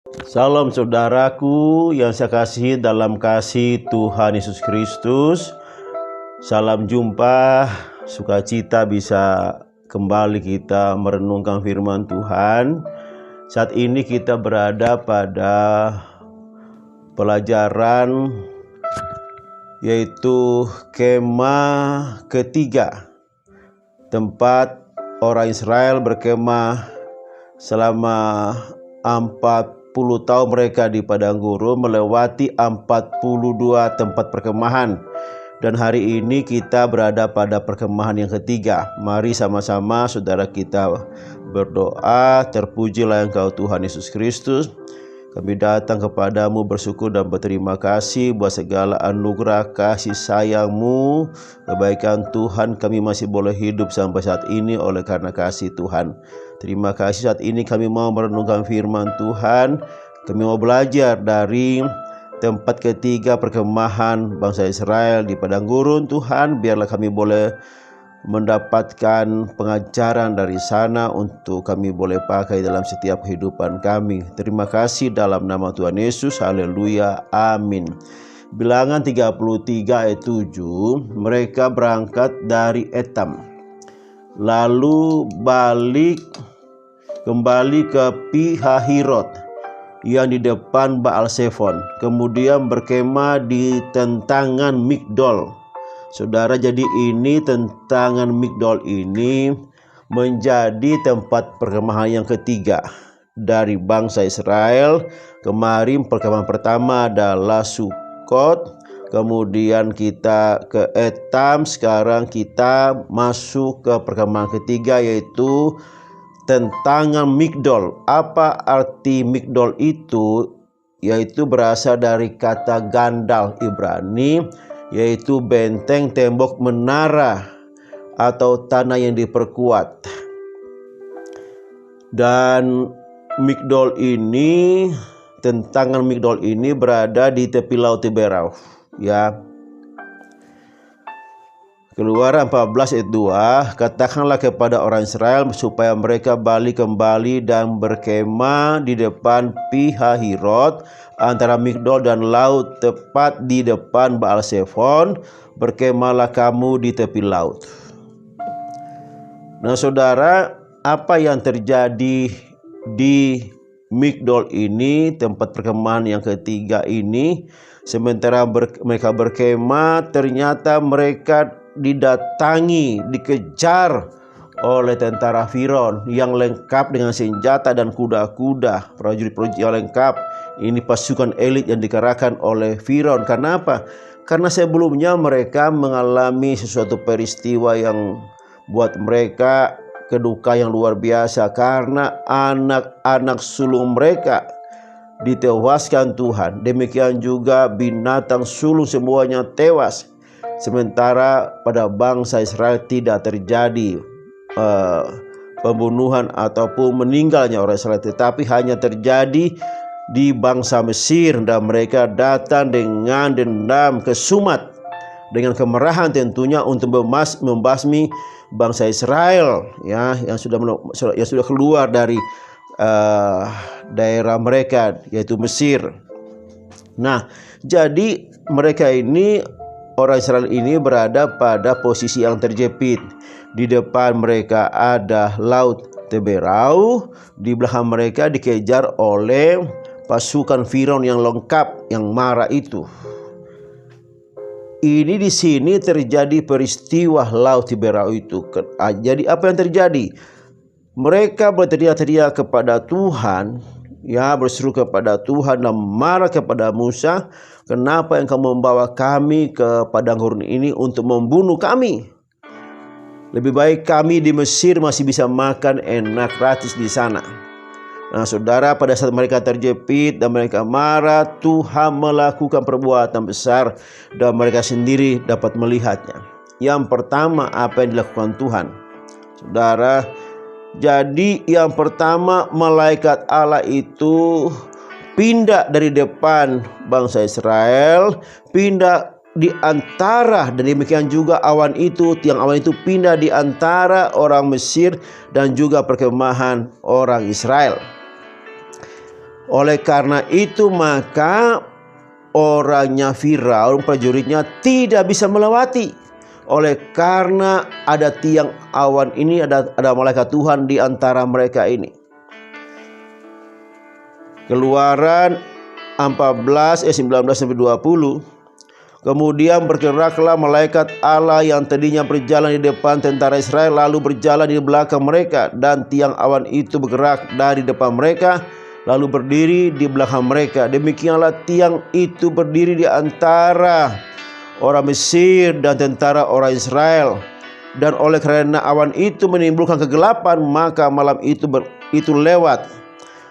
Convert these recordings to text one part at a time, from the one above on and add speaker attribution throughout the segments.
Speaker 1: Salam saudaraku yang saya kasihi dalam kasih Tuhan Yesus Kristus. Salam jumpa, sukacita bisa kembali kita merenungkan firman Tuhan. Saat ini kita berada pada pelajaran yaitu kemah ketiga, tempat orang Israel berkemah selama 40 tahun mereka di padang gurun, melewati 42 tempat perkemahan. Dan hari ini kita berada pada perkemahan yang ketiga. Mari sama-sama saudara kita berdoa. Terpujilah Engkau Tuhan Yesus Kristus. Kami datang kepadamu bersyukur dan berterima kasih buat segala anugerah kasih sayang-Mu, kebaikan Tuhan. Kami masih boleh hidup sampai saat ini oleh karena kasih Tuhan. Terima kasih saat ini kami mau merenungkan firman Tuhan. Kami mau belajar dari tempat ketiga perkemahan bangsa Israel di padang gurun. Tuhan, biarlah kami boleh mendapatkan pengajaran dari sana untuk kami boleh pakai dalam setiap kehidupan kami. Terima kasih dalam nama Tuhan Yesus. Haleluya. Amin. Bilangan 33 ayat 7, mereka berangkat dari Etam, lalu balik kembali ke Pi-Hahirot yang di depan Baal-Sefon, kemudian berkemah di tentangan Migdol. Saudara, jadi ini tentangan Migdol ini menjadi tempat perkemahan yang ketiga dari bangsa Israel. Kemarin perkemahan pertama adalah Sukot, kemudian kita ke Etam, sekarang kita masuk ke perkemahan ketiga yaitu tentangan Migdol. Apa arti Migdol itu? Yaitu berasal dari kata gandal Ibrani, yaitu benteng, tembok, menara atau tanah yang diperkuat. Dan Migdol ini, tentangan Migdol ini berada di tepi laut Tiberau, ya. Keluaran 14 ayat 2, katakanlah kepada orang Israel supaya mereka balik kembali dan berkemah di depan Pi-Hahirot antara Migdol dan laut, tepat di depan Baal-Sefon. Berkemahlah kamu di tepi laut. Nah saudara, apa yang terjadi di Migdol ini, tempat perkemahan yang ketiga ini? Sementara mereka berkemah, ternyata mereka didatangi, dikejar oleh tentara Firaun yang lengkap dengan senjata dan kuda-kuda, prajurit-prajurit yang lengkap. Ini pasukan elit yang dikerahkan oleh Firaun. Karena apa? Karena sebelumnya mereka mengalami sesuatu peristiwa yang buat mereka keduka yang luar biasa, karena anak-anak sulung mereka ditewaskan Tuhan. Demikian juga binatang sulung semuanya tewas. Sementara pada bangsa Israel tidak terjadi pembunuhan ataupun meninggalnya orang Israel, tetapi hanya terjadi di bangsa Mesir, dan mereka datang dengan dendam kesumat, dengan kemarahan tentunya untuk membasmi bangsa Israel, ya, yang sudah keluar dari daerah mereka yaitu Mesir. Nah, jadi mereka ini, orang Israel ini berada pada posisi yang terjepit. Di depan mereka ada laut Tiberau, di belakang mereka dikejar oleh pasukan Firaun yang lengkap, yang marah itu. Ini di sini terjadi peristiwa laut Tiberau itu. Jadi apa yang terjadi? Mereka berteriak-teriak kepada Tuhan, ya, berseru kepada Tuhan dan marah kepada Musa. Kenapa engkau membawa kami ke padang gurun ini untuk membunuh kami? Lebih baik kami di Mesir masih bisa makan enak gratis di sana. Nah saudara, pada saat mereka terjepit dan mereka marah, Tuhan melakukan perbuatan besar dan mereka sendiri dapat melihatnya. Yang pertama, apa yang dilakukan Tuhan? Saudara, jadi yang pertama, malaikat Allah itu pindah dari depan bangsa Israel, pindah di antara, dan demikian juga awan itu, tiang awan itu pindah di antara orang Mesir dan juga perkemahan orang Israel. Oleh karena itu maka orangnya Firaun, prajuritnya, tidak bisa melewati. Oleh karena ada tiang awan ini, ada malaikat Tuhan di antara mereka ini. Keluaran 14 ayat 19-20. Kemudian bergeraklah malaikat Allah yang tadinya berjalan di depan tentara Israel, lalu berjalan di belakang mereka, dan tiang awan itu bergerak dari depan mereka, lalu berdiri di belakang mereka. Demikianlah tiang itu berdiri di antara orang Mesir dan tentara orang Israel. Dan oleh karena awan itu menimbulkan kegelapan, maka malam itu lewat,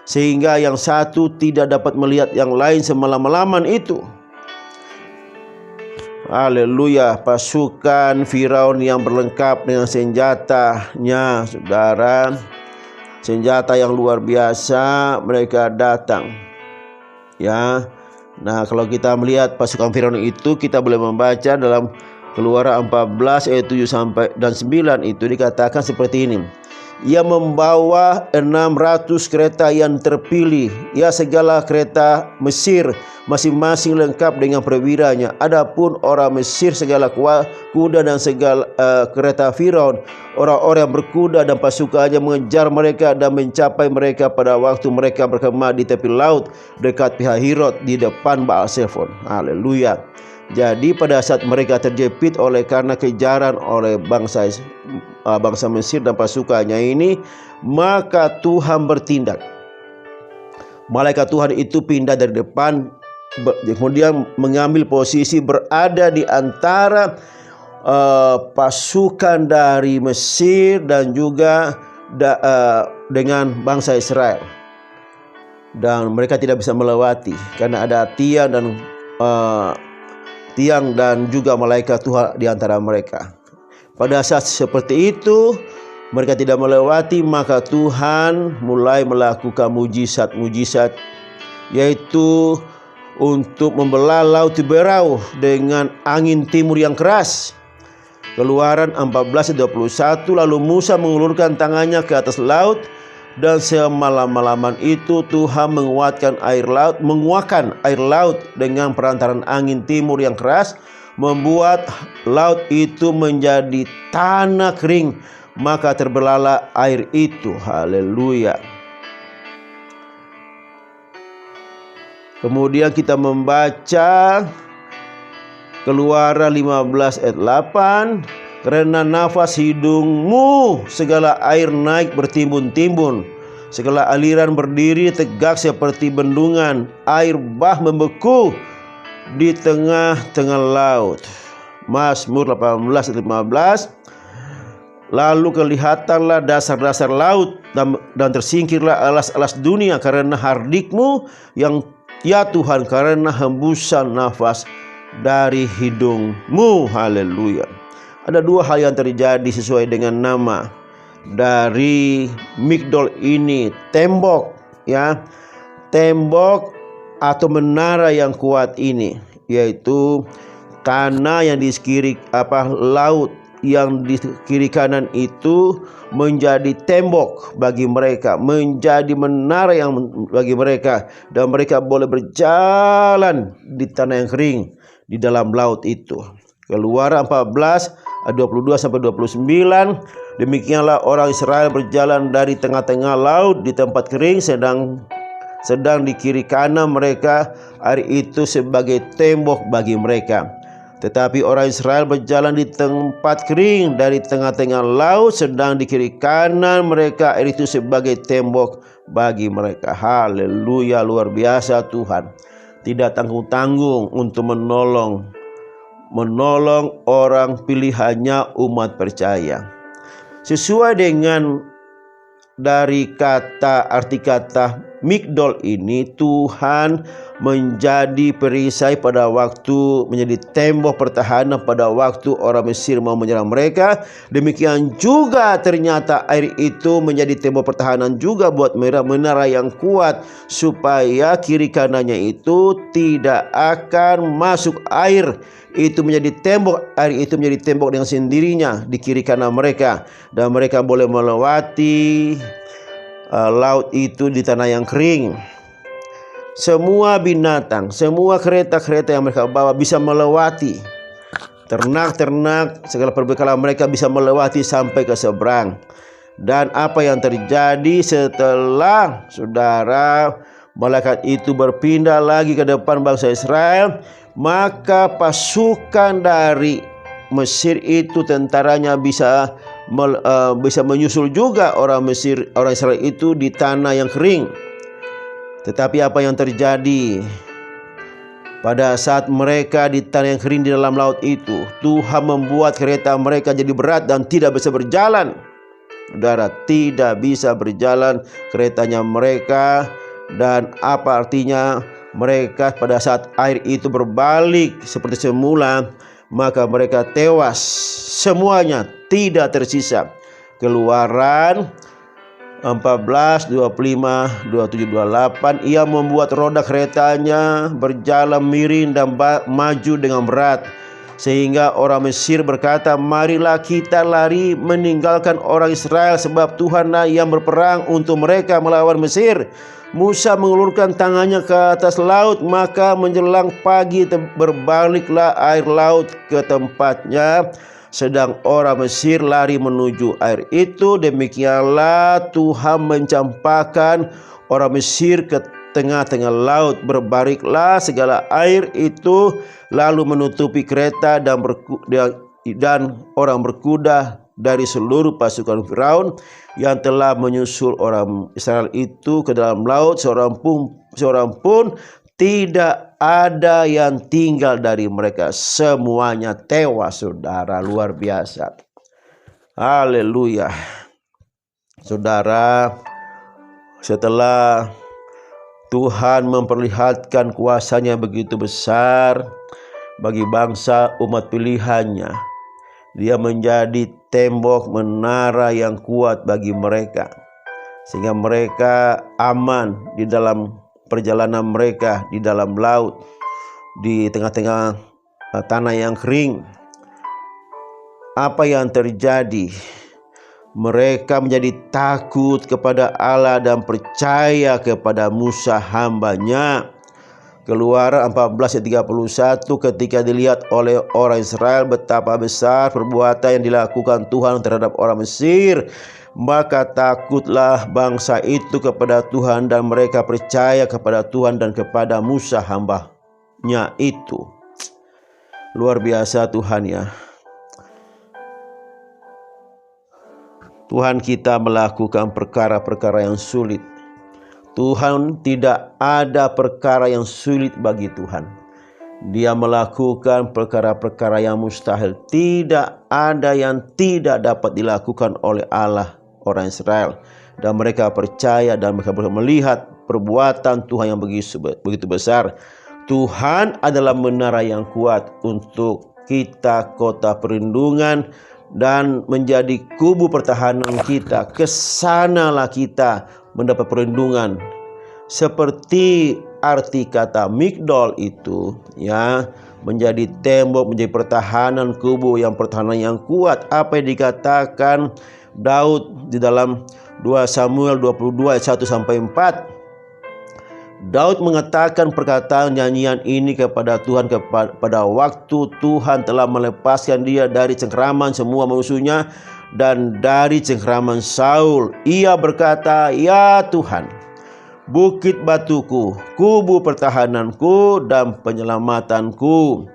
Speaker 1: sehingga yang satu tidak dapat melihat yang lain semalam-malaman itu. Haleluya. Pasukan Firaun yang berlengkap dengan senjatanya, saudara, senjata yang luar biasa, mereka datang, ya. Nah, kalau kita melihat pasukan Firaun itu, kita boleh membaca dalam Keluaran 14 ayat 7 sampai dan 9 itu dikatakan seperti ini. Ia membawa 600 kereta yang terpilih, ya, segala kereta Mesir masing-masing lengkap dengan perwiranya. Adapun orang Mesir segala kuda dan segala kereta Firaun, orang-orang yang berkuda dan pasukannya mengejar mereka dan mencapai mereka pada waktu mereka berkemah di tepi laut dekat Pihahirot di depan Baal-Zephon. Haleluya. Jadi pada saat mereka terjepit oleh karena kejaran oleh bangsa Mesir dan pasukannya ini, maka Tuhan bertindak. Malaikat Tuhan itu pindah dari depan, kemudian mengambil posisi berada di antara pasukan dari Mesir dan juga dengan bangsa Israel. Dan mereka tidak bisa melewati karena ada tiang dan juga malaikat Tuhan di antara mereka. Pada saat seperti itu mereka tidak melewati, maka Tuhan mulai melakukan mujizat-mujizat, yaitu untuk membelah laut Tiberau dengan angin timur yang keras. Keluaran 14:21. Lalu Musa mengulurkan tangannya ke atas laut, dan semalam-malaman itu Tuhan menguatkan air laut dengan perantaran angin timur yang keras, membuat laut itu menjadi tanah kering, maka terbelahlah air itu. Haleluya. Kemudian kita membaca Keluaran 15 ayat 8. Karena nafas hidungmu segala air naik bertimbun-timbun, segala aliran berdiri tegak seperti bendungan, air bah membeku di tengah-tengah laut. Mazmur 18:15. Lalu kelihatanlah dasar-dasar laut dan tersingkirlah alas-alas dunia karena hardikmu, yang ya Tuhan, karena hembusan nafas dari hidungmu. Haleluya. Ada dua hal yang terjadi sesuai dengan nama dari Migdol ini, tembok, ya, tembok atau menara yang kuat ini, yaitu tanah yang di kiri laut yang di kiri kanan itu menjadi tembok bagi mereka, menjadi menara yang bagi mereka, dan mereka boleh berjalan di tanah yang kering di dalam laut itu. Keluaran 14:22-29. Demikianlah orang Israel berjalan dari tengah-tengah laut di tempat kering, sedang di kiri kanan mereka air itu sebagai tembok bagi mereka. Tetapi orang Israel berjalan di tempat kering dari tengah-tengah laut, sedang di kiri kanan mereka air itu sebagai tembok bagi mereka. Haleluya. Luar biasa Tuhan. Tidak tanggung-tanggung untuk menolong orang pilihannya, umat percaya. Sesuai dengan dari arti kata Migdol ini, Tuhan menjadi perisai pada waktu, menjadi tembok pertahanan pada waktu orang Mesir mau menyerang mereka. Demikian juga ternyata air itu menjadi tembok pertahanan juga buat menara yang kuat, supaya kiri kanannya itu tidak akan masuk air. Itu menjadi tembok, air itu menjadi tembok dengan sendirinya di kiri kanan mereka, dan mereka boleh melewati laut itu di tanah yang kering. semua binatang, semua kereta-kereta yang mereka bawa bisa melewati. Ternak-ternak, segala perbekalan mereka bisa melewati sampai ke seberang. Dan apa yang terjadi setelah saudara malaikat itu berpindah lagi ke depan bangsa Israel, maka pasukan dari Mesir itu, tentaranya bisa menyusul juga orang Israel itu di tanah yang kering. Tetapi apa yang terjadi pada saat mereka di tanah yang kering di dalam laut itu? Tuhan membuat kereta mereka jadi berat dan tidak bisa berjalan. Saudara, tidak bisa berjalan keretanya mereka. Dan apa artinya? Mereka pada saat air itu berbalik seperti semula, maka mereka tewas semuanya, tidak tersisa. Keluaran 14, 25, 27, 28. Ia membuat roda keretanya berjalan miring dan maju dengan berat, sehingga orang Mesir berkata, marilah kita lari meninggalkan orang Israel, sebab Tuhanlah yang berperang untuk mereka melawan Mesir. Musa mengulurkan tangannya ke atas laut, maka menjelang pagi berbaliklah air laut ke tempatnya, sedang orang Mesir lari menuju air itu. Demikianlah Tuhan mencampakkan orang Mesir ke tengah-tengah laut. Berbaliklah segala air itu, lalu menutupi kereta dan orang berkuda dari seluruh pasukan Firaun yang telah menyusul orang Israel itu ke dalam laut. Seorang pun tidak ada yang tinggal dari mereka. Semuanya tewas, saudara. Luar biasa. Haleluya. Saudara, setelah Tuhan memperlihatkan kuasanya begitu besar bagi bangsa umat pilihannya, Dia menjadi tembok menara yang kuat bagi mereka, sehingga mereka aman di dalam perjalanan mereka di dalam laut, di tengah-tengah tanah yang kering. Apa yang terjadi? Mereka menjadi takut kepada Allah dan percaya kepada Musa hambanya. Keluaran 14 ayat 31, ketika dilihat oleh orang Israel betapa besar perbuatan yang dilakukan Tuhan terhadap orang Mesir, maka takutlah bangsa itu kepada Tuhan dan mereka percaya kepada Tuhan dan kepada Musa hambanya itu. Luar biasa Tuhan ya. Tuhan kita melakukan perkara-perkara yang sulit. Tuhan, tidak ada perkara yang sulit bagi Tuhan. Dia melakukan perkara-perkara yang mustahil. Tidak ada yang tidak dapat dilakukan oleh Allah orang Israel. Dan mereka percaya dan mereka melihat perbuatan Tuhan yang begitu besar. Tuhan adalah menara yang kuat untuk kita, kota perlindungan, dan menjadi kubu pertahanan kita. Kesanalah kita mendapat perlindungan. Seperti arti kata migdol itu ya, menjadi tembok, menjadi pertahanan, kubu yang pertahanan yang kuat. Apa yang dikatakan Daud di dalam 2 Samuel 22 ayat 1 sampai 4. Daud mengatakan perkataan nyanyian ini kepada Tuhan pada waktu Tuhan telah melepaskan dia dari cengkraman semua musuhnya dan dari cengkraman Saul. Ia berkata, ya Tuhan, bukit batuku, kubu pertahananku dan penyelamatanku,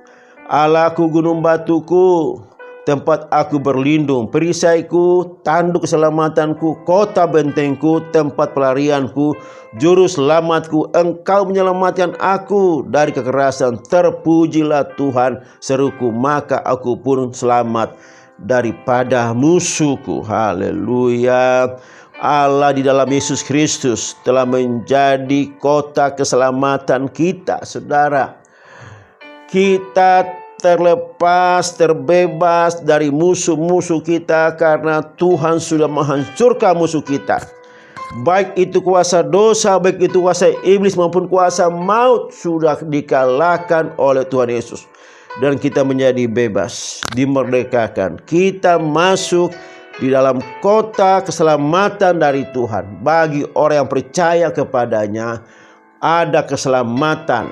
Speaker 1: Allahku, gunung batuku, tempat aku berlindung, perisaiku, tanduk keselamatanku, kota bentengku, tempat pelarianku, juru selamatku. Engkau menyelamatkan aku dari kekerasan. Terpujilah Tuhan, seruku, maka aku pun selamat daripada musuhku. Haleluya. Allah di dalam Yesus Kristus telah menjadi kota keselamatan kita, saudara. Kita terlepas, terbebas dari musuh-musuh kita karena Tuhan sudah menghancurkan musuh kita. Baik itu kuasa dosa, baik itu kuasa iblis maupun kuasa maut sudah dikalahkan oleh Tuhan Yesus. Dan kita menjadi bebas, dimerdekakan. Kita masuk di dalam kota keselamatan dari Tuhan. Bagi orang yang percaya kepadanya, ada keselamatan,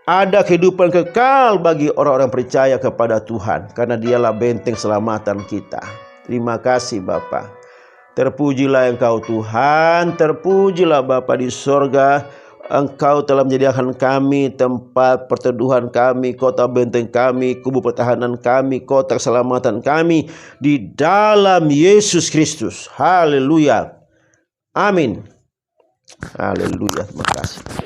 Speaker 1: ada kehidupan kekal bagi orang-orang percaya kepada Tuhan, karena Dialah benteng keselamatan kita. Terima kasih Bapa. Terpujilah Engkau Tuhan, terpujilah Bapa di sorga. Engkau telah menyediakan kami tempat perteduhan kami, kota benteng kami, kubu pertahanan kami, kota keselamatan kami di dalam Yesus Kristus. Haleluya. Amin. Haleluya. Terima kasih.